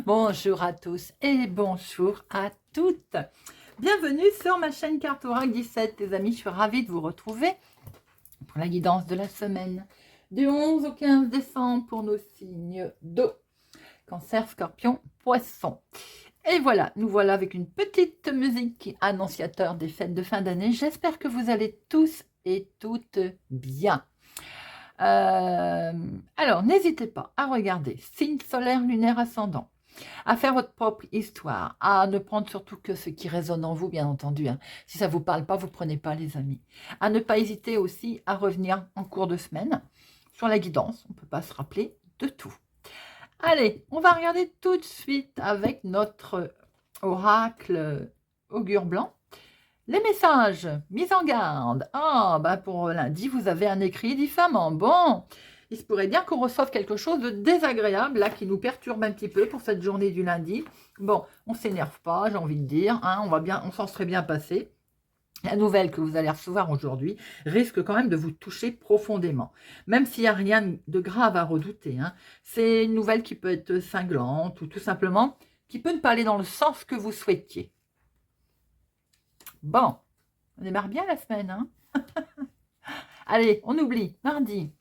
Bonjour à tous et bonjour à toutes. Bienvenue sur ma chaîne Cartorac 17, les amis. Je suis ravie de vous retrouver pour la guidance de la semaine du 11 au 15 décembre pour nos signes d'eau. Cancer, Scorpion, Poisson. Et voilà, nous voilà avec une petite musique annonciateur des fêtes de fin d'année. J'espère que vous allez tous et toutes bien. Alors, n'hésitez pas à regarder signe solaire, lunaire, ascendant, à faire votre propre histoire, à ne prendre surtout que ce qui résonne en vous, bien entendu. Hein. Si ça ne vous parle pas, vous ne prenez pas, les amis. À ne pas hésiter aussi à revenir en cours de semaine sur la guidance. On ne peut pas se rappeler de tout. Allez, on va regarder tout de suite avec notre oracle augure blanc. Les messages, mise en garde. Ah, bah pour lundi, vous avez un écrit diffamant. Bon, il se pourrait bien qu'on reçoive quelque chose de désagréable, là, qui nous perturbe un petit peu pour cette journée du lundi. Bon, on ne s'énerve pas, j'ai envie de dire. Hein, on s'en serait bien passé. La nouvelle que vous allez recevoir aujourd'hui risque quand même de vous toucher profondément. Même s'il n'y a rien de grave à redouter. Hein, c'est une nouvelle qui peut être cinglante ou tout simplement qui peut ne pas aller dans le sens que vous souhaitiez. Bon, on démarre bien la semaine, hein. Allez, on oublie. Mardi,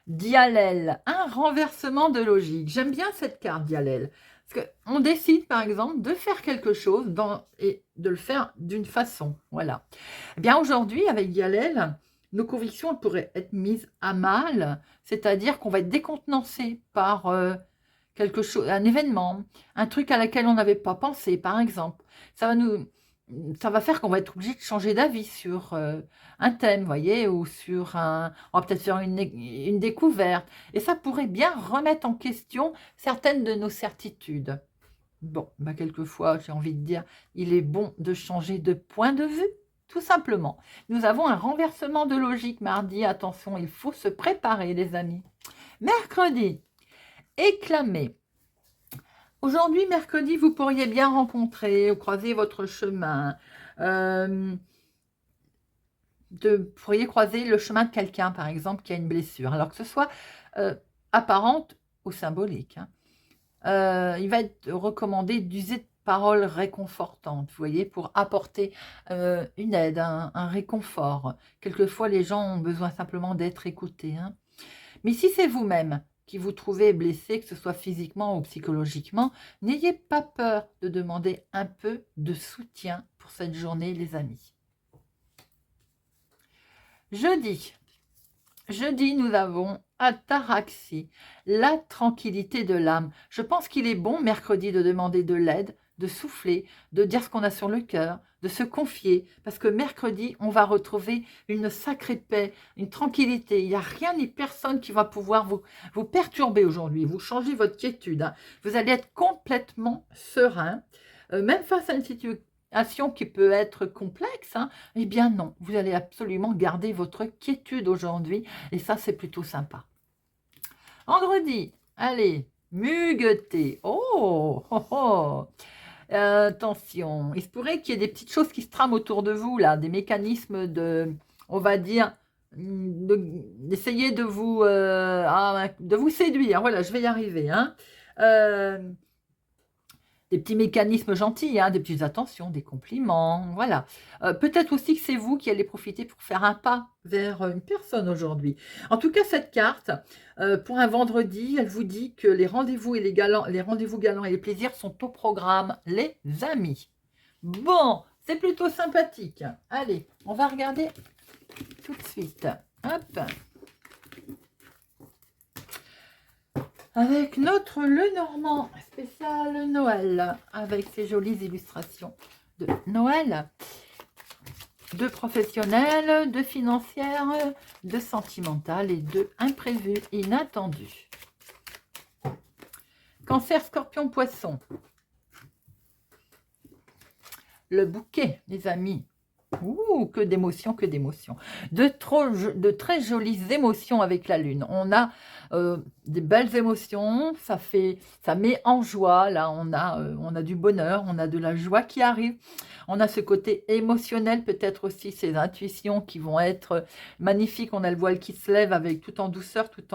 Diallel, un renversement de logique. J'aime bien cette carte Diallel. Parce qu'on décide, par exemple, de faire quelque chose et de le faire d'une façon. Voilà. Eh bien, aujourd'hui, avec Diallel, nos convictions pourraient être mises à mal. C'est-à-dire qu'on va être décontenancé par quelque chose, un événement, un truc à laquelle on n'avait pas pensé, par exemple. Ça va faire qu'on va être obligé de changer d'avis sur un thème, vous voyez, ou sur un... On va peut-être faire une découverte. Et ça pourrait bien remettre en question certaines de nos certitudes. Bon, bah quelquefois, j'ai envie de dire, il est bon de changer de point de vue, tout simplement. Nous avons un renversement de logique mardi. Attention, il faut se préparer, les amis. Mercredi, éclamer. Aujourd'hui, mercredi, vous pourriez bien rencontrer ou croiser votre chemin. Vous pourriez croiser le chemin de quelqu'un, par exemple, qui a une blessure. Alors que ce soit apparente ou symbolique. Hein. Il va être recommandé d'user de paroles réconfortantes, vous voyez, pour apporter une aide, un réconfort. Quelquefois, les gens ont besoin simplement d'être écoutés. Hein. Mais si c'est vous-même qui vous trouvez blessé, que ce soit physiquement ou psychologiquement, n'ayez pas peur de demander un peu de soutien pour cette journée, les amis. Jeudi, nous avons Ataraxie, la tranquillité de l'âme. Je pense qu'il est bon mercredi de demander de l'aide, de souffler, de dire ce qu'on a sur le cœur, de se confier, parce que mercredi, on va retrouver une sacrée paix, une tranquillité. Il n'y a rien ni personne qui va pouvoir vous perturber aujourd'hui, vous changer votre quiétude. Hein. Vous allez être complètement serein, même face à une situation qui peut être complexe, hein, eh bien non, vous allez absolument garder votre quiétude aujourd'hui, et ça, c'est plutôt sympa. Vendredi, allez, mugueter. Oh, oh, oh. Attention, il se pourrait qu'il y ait des petites choses qui se trament autour de vous, là, des mécanismes de, on va dire, d'essayer de vous séduire. Voilà, je vais y arriver. Hein. Des petits mécanismes gentils, hein, des petites attentions, des compliments, voilà. Peut-être aussi que c'est vous qui allez profiter pour faire un pas vers une personne aujourd'hui. En tout cas, cette carte, pour un vendredi, elle vous dit que les rendez-vous galants et les plaisirs sont au programme, les amis. Bon, c'est plutôt sympathique. Allez, on va regarder tout de suite. Hop. Avec notre Lenormand spécial Noël, avec ses jolies illustrations de Noël, de professionnels, de financières, de sentimentales et de imprévus, inattendus. Cancer, Scorpion, Poisson. Le bouquet, les amis. Ouh, que d'émotions, que d'émotions. De très jolies émotions avec la lune. On a des belles émotions, ça met en joie. Là, on a du bonheur, on a de la joie qui arrive. On a ce côté émotionnel, peut-être aussi ces intuitions qui vont être magnifiques. On a le voile qui se lève avec tout en douceur, tout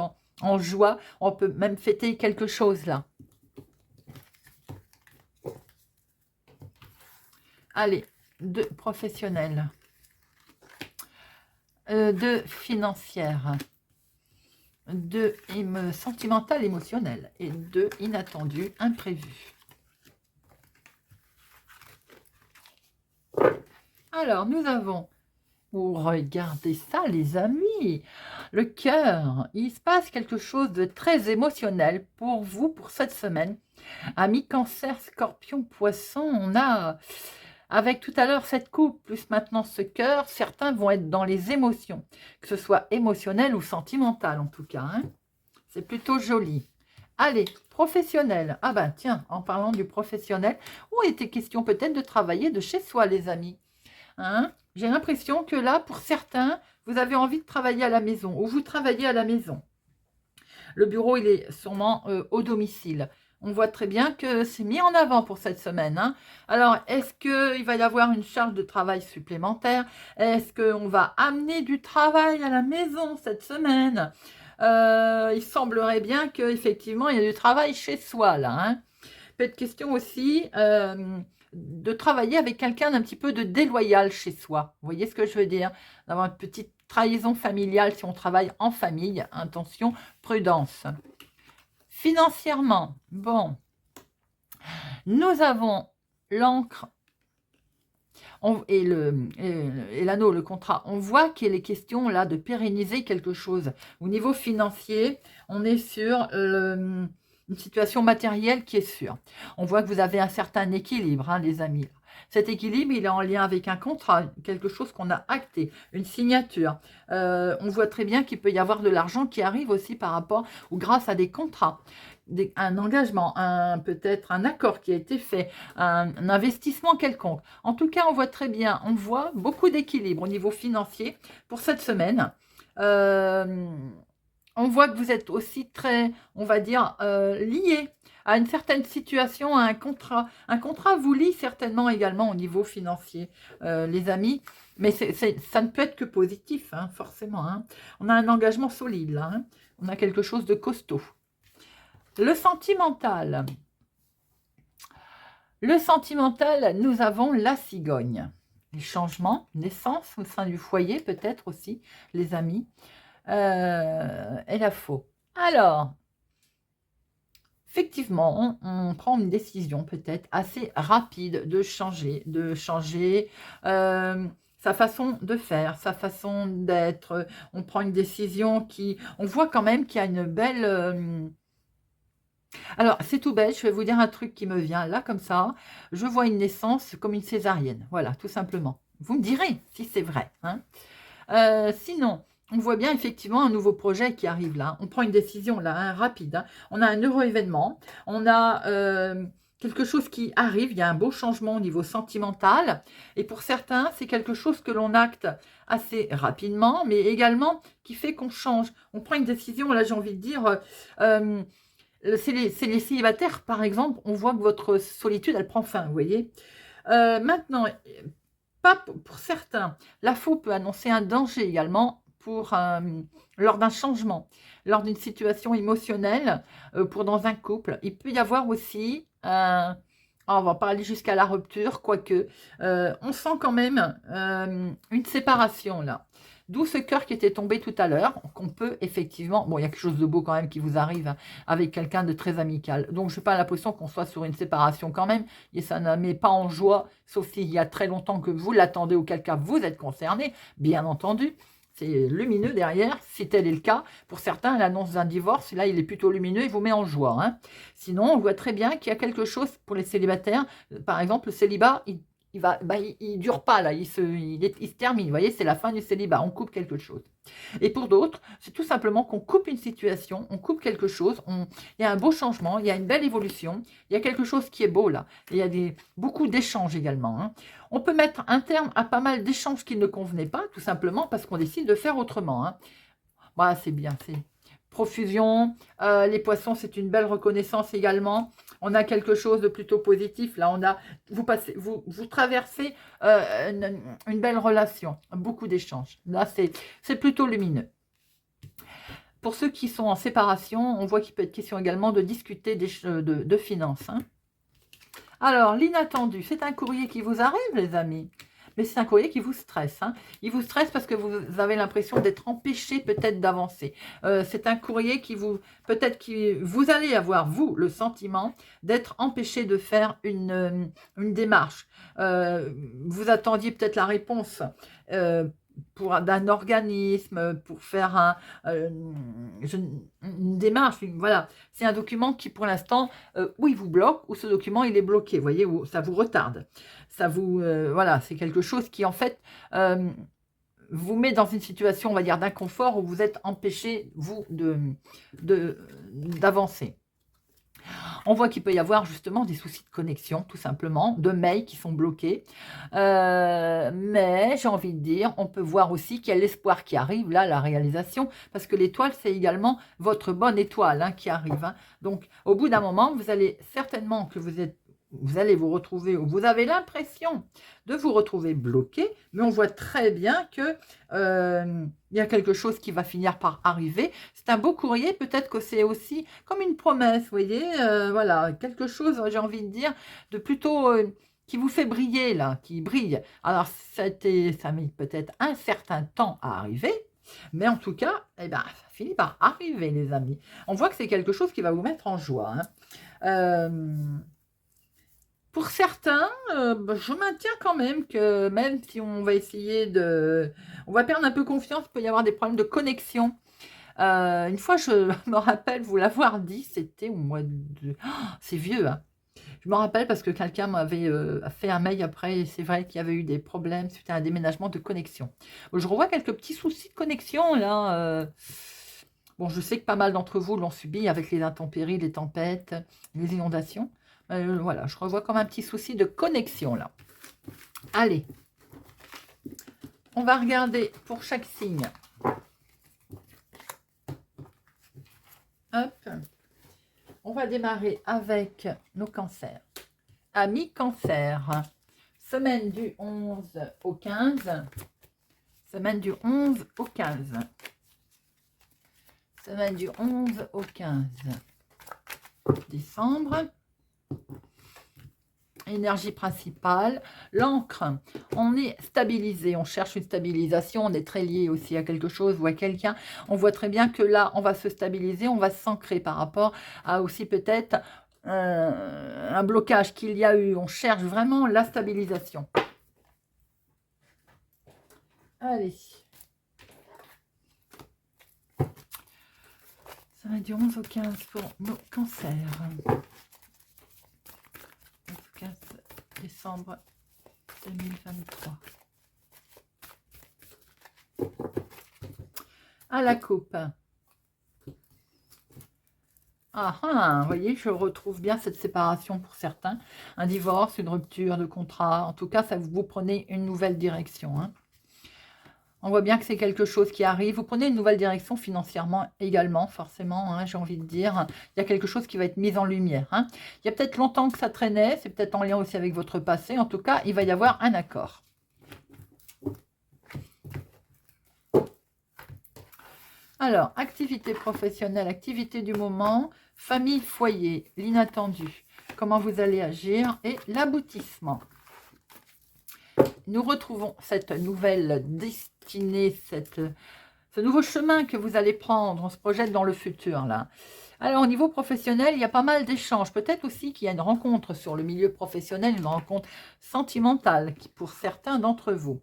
en joie. On peut même fêter quelque chose là. Allez, 2 professionnels, 2 financières, 2 sentimentales émotionnelles et 2 inattendus imprévus. Alors, nous avons, oh, regardez ça les amis, le cœur, il se passe quelque chose de très émotionnel pour vous pour cette semaine. Amis Cancer, Scorpion, Poisson, on a, avec tout à l'heure cette coupe, plus maintenant ce cœur, certains vont être dans les émotions, que ce soit émotionnel ou sentimental en tout cas, hein. C'est plutôt joli. Allez, professionnel. Ah ben tiens, en parlant du professionnel, où était question peut-être de travailler de chez soi les amis. Hein? J'ai l'impression que là, pour certains, vous avez envie de travailler à la maison ou vous travaillez à la maison. Le bureau, il est sûrement au domicile. On voit très bien que c'est mis en avant pour cette semaine, hein. Alors, est-ce qu'il va y avoir une charge de travail supplémentaire? Est-ce qu'on va amener du travail à la maison cette semaine? Il semblerait bien qu'effectivement, il y a du travail chez soi, là, hein. Peut-être question aussi de travailler avec quelqu'un d'un petit peu de déloyal chez soi. Vous voyez ce que je veux dire? D'avoir une petite trahison familiale si on travaille en famille. Attention, prudence. Financièrement, bon, nous avons l'encre et l'anneau, le contrat. On voit qu'il est question là de pérenniser quelque chose. Au niveau financier, on est sur une situation matérielle qui est sûre. On voit que vous avez un certain équilibre, hein, les amis. Cet équilibre, il est en lien avec un contrat, quelque chose qu'on a acté, une signature. On voit très bien qu'il peut y avoir de l'argent qui arrive aussi par rapport ou grâce à des contrats, un engagement, peut-être un accord qui a été fait, un investissement quelconque. En tout cas, on voit très bien, on voit beaucoup d'équilibre au niveau financier pour cette semaine. On voit que vous êtes aussi très, on va dire, lié à une certaine situation, à un contrat. Un contrat vous lie certainement également au niveau financier, les amis. Mais ça ne peut être que positif, hein, forcément, hein. On a un engagement solide, là, hein. On a quelque chose de costaud. Le sentimental. Le sentimental, nous avons la cigogne. Les changements, naissance au sein du foyer, peut-être aussi, les amis. Et la faux. Alors, effectivement, on prend une décision peut-être assez rapide de changer sa façon de faire, sa façon d'être. On prend une décision on voit quand même qu'il y a une belle... Alors, c'est tout bête, je vais vous dire un truc qui me vient là, comme ça. Je vois une naissance comme une césarienne, voilà, tout simplement. Vous me direz si c'est vrai, hein. Sinon, on voit bien effectivement un nouveau projet qui arrive là. On prend une décision là, hein, rapide, hein. On a un heureux événement. On a quelque chose qui arrive. Il y a un beau changement au niveau sentimental. Et pour certains, c'est quelque chose que l'on acte assez rapidement, mais également qui fait qu'on change. On prend une décision, là j'ai envie de dire... c'est les célibataires, par exemple, on voit que votre solitude, elle prend fin, vous voyez. Maintenant, pas pour certains, la faux peut annoncer un danger également lors d'un changement, lors d'une situation émotionnelle, pour dans un couple. Il peut y avoir aussi, on va pas aller jusqu'à la rupture, quoique, on sent quand même une séparation là. D'où ce cœur qui était tombé tout à l'heure, qu'on peut effectivement... Bon, il y a quelque chose de beau quand même qui vous arrive, hein, avec quelqu'un de très amical. Donc, je n'ai pas l'impression qu'on soit sur une séparation quand même. Et ça ne met pas en joie, sauf s'il y a très longtemps que vous l'attendez, auquel cas vous êtes concerné, bien entendu. C'est lumineux derrière, si tel est le cas. Pour certains, l'annonce d'un divorce, là, il est plutôt lumineux, il vous met en joie, hein. Sinon, on voit très bien qu'il y a quelque chose pour les célibataires. Par exemple, le célibat, il dure pas là, il se termine, vous voyez, c'est la fin du célibat, on coupe quelque chose. Et pour d'autres, c'est tout simplement qu'on coupe une situation, on coupe quelque chose, il y a un beau changement, il y a une belle évolution, il y a quelque chose qui est beau là, et il y a beaucoup d'échanges également, hein. On peut mettre un terme à pas mal d'échanges qui ne convenaient pas, tout simplement parce qu'on décide de faire autrement, hein. Voilà, c'est bien, c'est profusion. Les poissons, c'est une belle reconnaissance également. On a quelque chose de plutôt positif. Là, vous traversez une belle relation, beaucoup d'échanges. Là, c'est plutôt lumineux. Pour ceux qui sont en séparation, on voit qu'il peut être question également de discuter de finances, hein. Alors, l'inattendu, c'est un courrier qui vous arrive, les amis. Mais c'est un courrier qui vous stresse. Hein. Il vous stresse parce que vous avez l'impression d'être empêché peut-être d'avancer. C'est un courrier qui vous... Peut-être que vous allez avoir, vous, le sentiment d'être empêché de faire une démarche. Vous attendiez peut-être la réponse d'un organisme pour faire une démarche. Voilà, c'est un document qui, pour l'instant, ou il vous bloque, ou ce document, il est bloqué, vous voyez, ou ça vous retarde. Ça vous, voilà, c'est quelque chose qui, en fait, vous met dans une situation, on va dire, d'inconfort où vous êtes empêché, vous, d'avancer. On voit qu'il peut y avoir justement des soucis de connexion, tout simplement, de mails qui sont bloqués. Mais j'ai envie de dire, on peut voir aussi qu'il y a l'espoir qui arrive, là, la réalisation, parce que l'étoile, c'est également votre bonne étoile hein, qui arrive. Hein. Donc, au bout d'un moment, vous allez certainement que vous allez vous retrouver, ou vous avez l'impression de vous retrouver bloqué, mais on voit très bien que il y a quelque chose qui va finir par arriver. C'est un beau courrier, peut-être que c'est aussi comme une promesse, vous voyez, voilà, quelque chose, j'ai envie de dire, de plutôt qui vous fait briller, là, qui brille. Alors, ça met peut-être un certain temps à arriver, mais en tout cas, eh ben, ça finit par arriver, les amis. On voit que c'est quelque chose qui va vous mettre en joie. Hein. Pour certains, je maintiens quand même que même si on va essayer de... On va perdre un peu confiance, il peut y avoir des problèmes de connexion. Une fois, je me rappelle vous l'avoir dit, c'était au mois de... Oh, c'est vieux, hein. Je me rappelle parce que quelqu'un m'avait fait un mail après, et c'est vrai qu'il y avait eu des problèmes suite à un déménagement de connexion. Bon, je revois quelques petits soucis de connexion, là. Bon, je sais que pas mal d'entre vous l'ont subi avec les intempéries, les tempêtes, les inondations. Voilà, je revois comme un petit souci de connexion là. Allez, on va regarder pour chaque signe. Hop, on va démarrer avec nos cancers. Amis cancer, semaine du 11 au 15. Semaine du 11 au 15. Semaine du 11 au 15 décembre. Énergie principale, l'encre, on est stabilisé, on cherche une stabilisation, on est très lié aussi à quelque chose ou à quelqu'un. On voit très bien que là, on va se stabiliser, on va s'ancrer par rapport à aussi peut-être un blocage qu'il y a eu. On cherche vraiment la stabilisation. Allez. Ça va du 11 au 15 pour nos cancers. 15 décembre 2023. À la coupe. Vous voyez, je retrouve bien cette séparation pour certains. Un divorce, une rupture de contrat. En tout cas, ça vous prenez une nouvelle direction. Hein. On voit bien que c'est quelque chose qui arrive. Vous prenez une nouvelle direction financièrement également, forcément, hein, j'ai envie de dire. Il y a quelque chose qui va être mis en lumière. Hein. Il y a peut-être longtemps que ça traînait. C'est peut-être en lien aussi avec votre passé. En tout cas, il va y avoir un accord. Alors, activité professionnelle, activité du moment, famille, foyer, l'inattendu. Comment vous allez agir et l'aboutissement. Nous retrouvons cette nouvelle destinée, ce nouveau chemin que vous allez prendre. On se projette dans le futur, là. Alors, au niveau professionnel, il y a pas mal d'échanges. Peut-être aussi qu'il y a une rencontre sur le milieu professionnel, une rencontre sentimentale pour certains d'entre vous.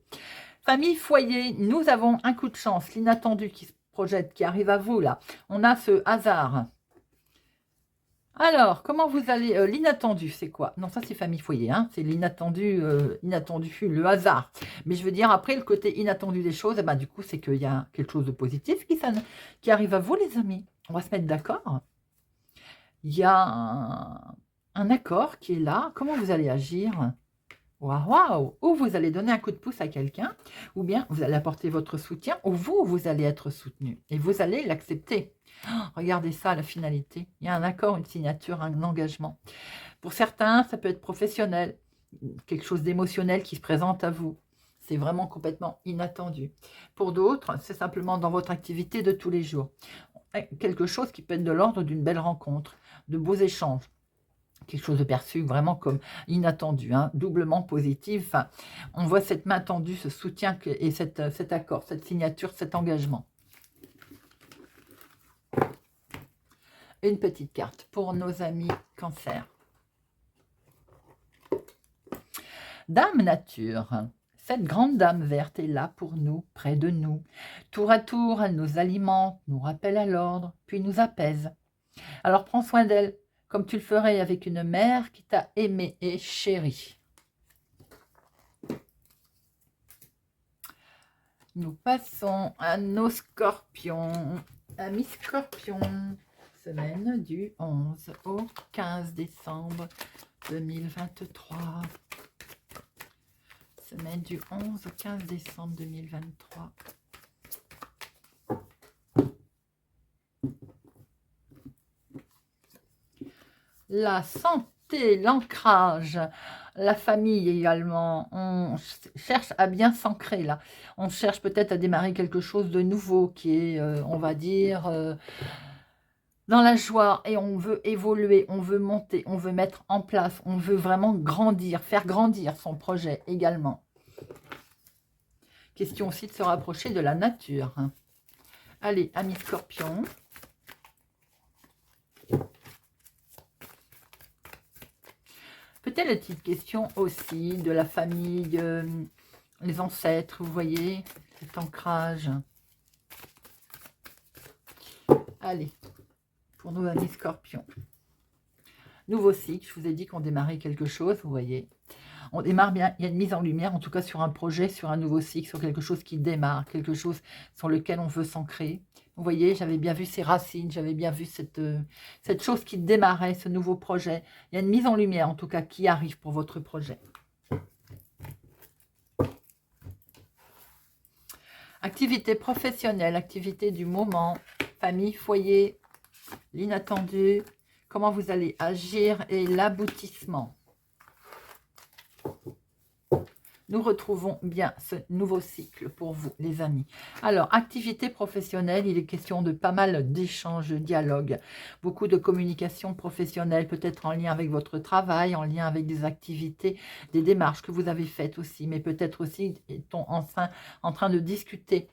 Famille, foyer, nous avons un coup de chance, l'inattendu qui se projette, qui arrive à vous, là. On a ce hasard. Alors, comment vous allez... l'inattendu, c'est quoi? Non, ça, c'est famille foyer. Hein, c'est l'inattendu, le hasard. Mais je veux dire, après, le côté inattendu des choses, du coup, c'est qu'il y a quelque chose de positif qui arrive à vous, les amis. On va se mettre d'accord. Il y a un accord qui est là. Comment vous allez agir? Waouh! Ou vous allez donner un coup de pouce à quelqu'un, ou bien vous allez apporter votre soutien, ou vous allez être soutenu. Et vous allez l'accepter. Regardez ça, la finalité. Il y a un accord, une signature, un engagement. Pour certains, ça peut être professionnel, quelque chose d'émotionnel qui se présente à vous. C'est vraiment complètement inattendu. Pour d'autres, c'est simplement dans votre activité de tous les jours. Quelque chose qui peut être de l'ordre d'une belle rencontre, de beaux échanges. quelque chose de perçu vraiment comme inattendu, hein, doublement positif. Enfin, on voit cette main tendue, ce soutien et cet accord, cette signature, cet engagement. Une petite carte pour nos amis Cancer. Dame Nature. Cette grande dame verte est là pour nous, près de nous. Tour à tour, elle nous alimente, nous rappelle à l'ordre, puis nous apaise. Alors prends soin d'elle, comme tu le ferais avec une mère qui t'a aimé et chéri. Nous passons à nos scorpions. Amis scorpions, semaine du 11 au 15 décembre 2023. Semaine du 11 au 15 décembre 2023. La santé, l'ancrage, la famille également. On cherche à bien s'ancrer là. On cherche peut-être à démarrer quelque chose de nouveau qui est, on va dire, dans la joie, et on veut évoluer, on veut monter, on veut mettre en place, on veut vraiment grandir, faire grandir son projet également. Question aussi de se rapprocher de la nature. Allez, amis scorpions. Peut-être la petite question aussi de la famille, les ancêtres, vous voyez, cet ancrage. Allez, pour nos amis scorpions. Nouveau cycle, je vous ai dit qu'on démarrait quelque chose, vous voyez. On démarre bien, il y a une mise en lumière, en tout cas sur un projet, sur un nouveau cycle, sur quelque chose qui démarre, quelque chose sur lequel on veut s'ancrer. Vous voyez, j'avais bien vu ces racines, j'avais bien vu cette chose qui démarrait, ce nouveau projet. Il y a une mise en lumière, en tout cas, qui arrive pour votre projet. Activité professionnelle, activité du moment, famille, foyer, l'inattendu, comment vous allez agir et l'aboutissement. Nous retrouvons bien ce nouveau cycle pour vous, les amis. Alors, activité professionnelle, il est question de pas mal d'échanges, de dialogues, beaucoup de communication professionnelle, peut-être en lien avec votre travail, en lien avec des activités, des démarches que vous avez faites aussi, mais peut-être aussi est-on en train de discuter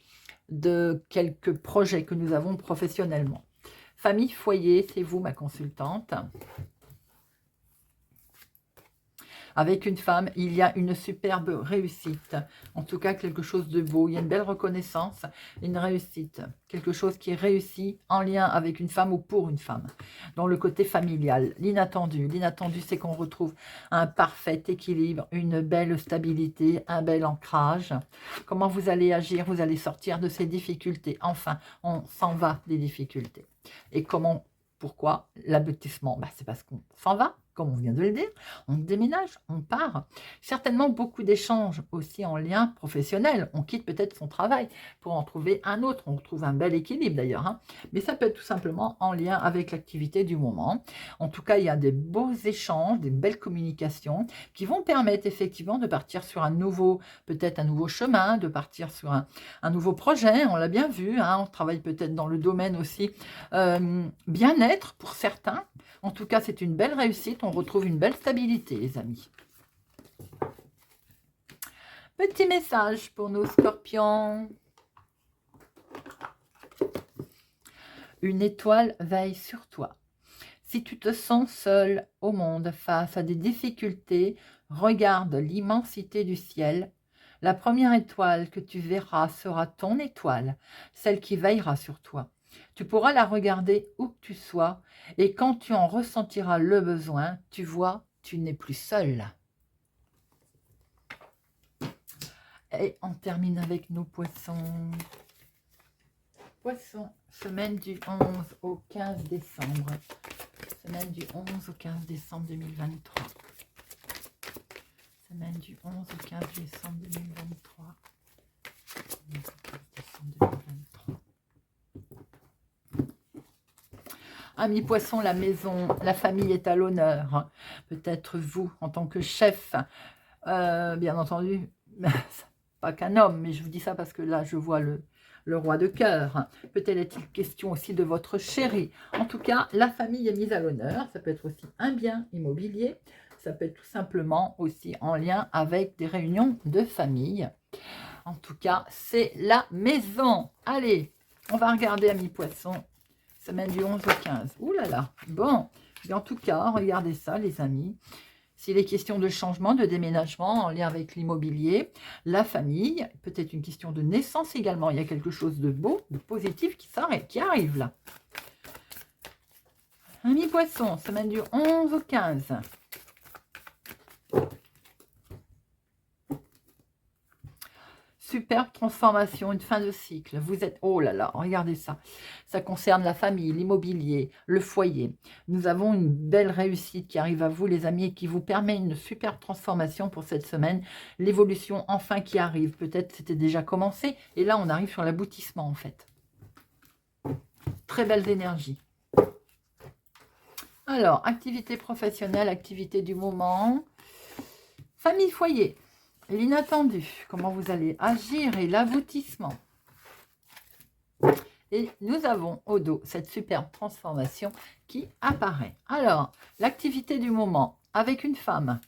de quelques projets que nous avons professionnellement. Famille, foyer, c'est vous, ma consultante. Avec une femme, il y a une superbe réussite. En tout cas, quelque chose de beau. Il y a une belle reconnaissance, une réussite. Quelque chose qui est réussi en lien avec une femme ou pour une femme. Dans le côté familial, l'inattendu. L'inattendu, c'est qu'on retrouve un parfait équilibre, une belle stabilité, un bel ancrage. Comment vous allez agir? Vous allez sortir de ces difficultés. Enfin, on s'en va des difficultés. Et comment? Pourquoi l'aboutissement? C'est parce qu'on s'en va, comme on vient de le dire, on déménage, on part. Certainement beaucoup d'échanges aussi en lien professionnel. On quitte peut-être son travail pour en trouver un autre. On trouve un bel équilibre d'ailleurs. Mais ça peut être tout simplement en lien avec l'activité du moment. En tout cas, il y a des beaux échanges, des belles communications qui vont permettre effectivement de partir sur un nouveau, peut-être un nouveau chemin, de partir sur un nouveau projet. On l'a bien vu, on travaille peut-être dans le domaine aussi bien-être pour certains. En tout cas, c'est une belle réussite. On retrouve une belle stabilité, les amis. Petit message pour nos scorpions. Une étoile veille sur toi. Si tu te sens seul au monde face à des difficultés, regarde l'immensité du ciel. La première étoile que tu verras sera ton étoile, celle qui veillera sur toi. Tu pourras la regarder où que tu sois, et quand tu en ressentiras le besoin, tu vois, tu n'es plus seul. Et on termine avec nos poissons. Poissons, semaine du 11 au 15 décembre. Semaine du 11 au 15 décembre 2023. Semaine du 11 au 15 décembre 2023. 11 au 15 décembre 2023. Amis poissons, la maison, la famille est à l'honneur. Peut-être vous, en tant que chef, bien entendu, pas qu'un homme, mais je vous dis ça parce que là, je vois le roi de cœur. Peut-être est-il question aussi de votre chéri. En tout cas, la famille est mise à l'honneur. Ça peut être aussi un bien immobilier. Ça peut être tout simplement aussi en lien avec des réunions de famille. En tout cas, c'est la maison. Allez, on va regarder, amis poissons, semaine du 11 au 15. Ouh là là, bon. Et en tout cas, regardez ça, les amis. S'il est question de changement, de déménagement en lien avec l'immobilier, la famille, peut-être une question de naissance également. Il y a quelque chose de beau, de positif qui arrive là. Amis poissons, semaine du 11 au 15. Superbe transformation, une fin de cycle. Vous êtes, oh là là, regardez ça. Ça concerne la famille, l'immobilier, le foyer. Nous avons une belle réussite qui arrive à vous, les amis, et qui vous permet une superbe transformation pour cette semaine. L'évolution enfin qui arrive. Peut-être c'était déjà commencé. Et là, on arrive sur l'aboutissement, en fait. Très belles énergies. Alors, activité professionnelle, activité du moment. Famille, foyer. L'inattendu, comment vous allez agir et l'aboutissement. Et nous avons au dos cette superbe transformation qui apparaît. Alors, l'activité du moment avec une femme,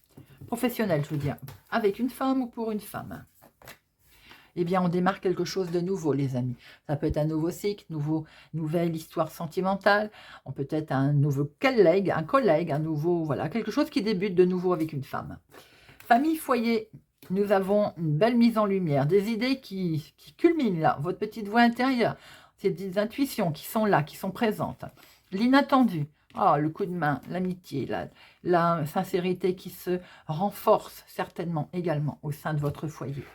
professionnelle je veux dire, avec une femme ou pour une femme. Eh bien, on démarre quelque chose de nouveau, les amis. Ça peut être un nouveau cycle, nouvelle histoire sentimentale. On peut être un nouveau collègue, un nouveau, voilà, quelque chose qui débute de nouveau avec une femme. Famille, foyer. Nous avons une belle mise en lumière, des idées qui culminent là, votre petite voix intérieure, ces petites intuitions qui sont là, qui sont présentes. L'inattendu, le coup de main, l'amitié, la sincérité qui se renforce certainement également au sein de votre foyer.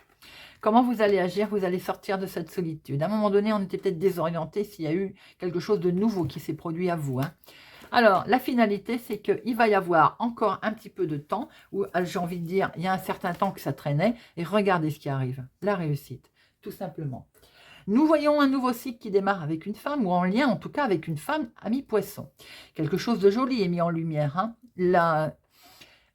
Comment vous allez agir? Vous allez sortir de cette solitude. À un moment donné, on était peut-être désorienté s'il y a eu quelque chose de nouveau qui s'est produit à vous. Alors, la finalité, c'est qu'il va y avoir encore un petit peu de temps, où j'ai envie de dire, il y a un certain temps que ça traînait, et regardez ce qui arrive, la réussite, tout simplement. Nous voyons un nouveau cycle qui démarre avec une femme, ou en lien en tout cas avec une femme amie poisson. Quelque chose de joli est mis en lumière.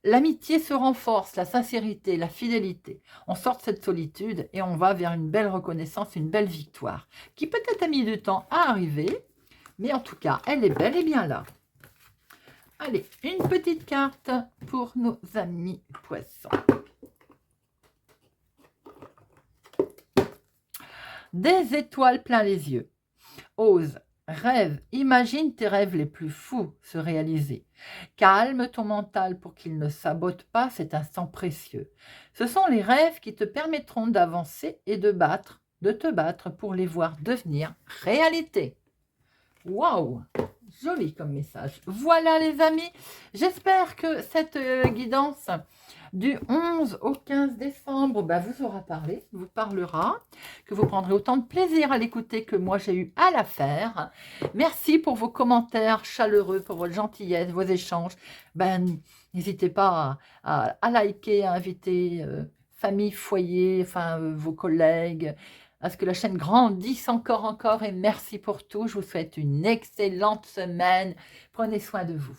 L'amitié se renforce, la sincérité, la fidélité. On sort de cette solitude et on va vers une belle reconnaissance, une belle victoire, qui peut-être a mis du temps à arriver, mais en tout cas, elle est bel et bien là. Allez, une petite carte pour nos amis poissons. Des étoiles plein les yeux. Ose, rêve, imagine tes rêves les plus fous se réaliser. Calme ton mental pour qu'il ne sabote pas cet instant précieux. Ce sont les rêves qui te permettront d'avancer et de te battre pour les voir devenir réalité. Waouh! Joli comme message. Voilà les amis, j'espère que cette guidance du 11 au 15 décembre vous aura parlé, vous parlera, que vous prendrez autant de plaisir à l'écouter que moi j'ai eu à la faire. Merci pour vos commentaires chaleureux, pour votre gentillesse, vos échanges. N'hésitez pas à liker, à inviter famille, foyer, vos collègues, à ce que la chaîne grandisse encore et merci pour tout. Je vous souhaite une excellente semaine. Prenez soin de vous.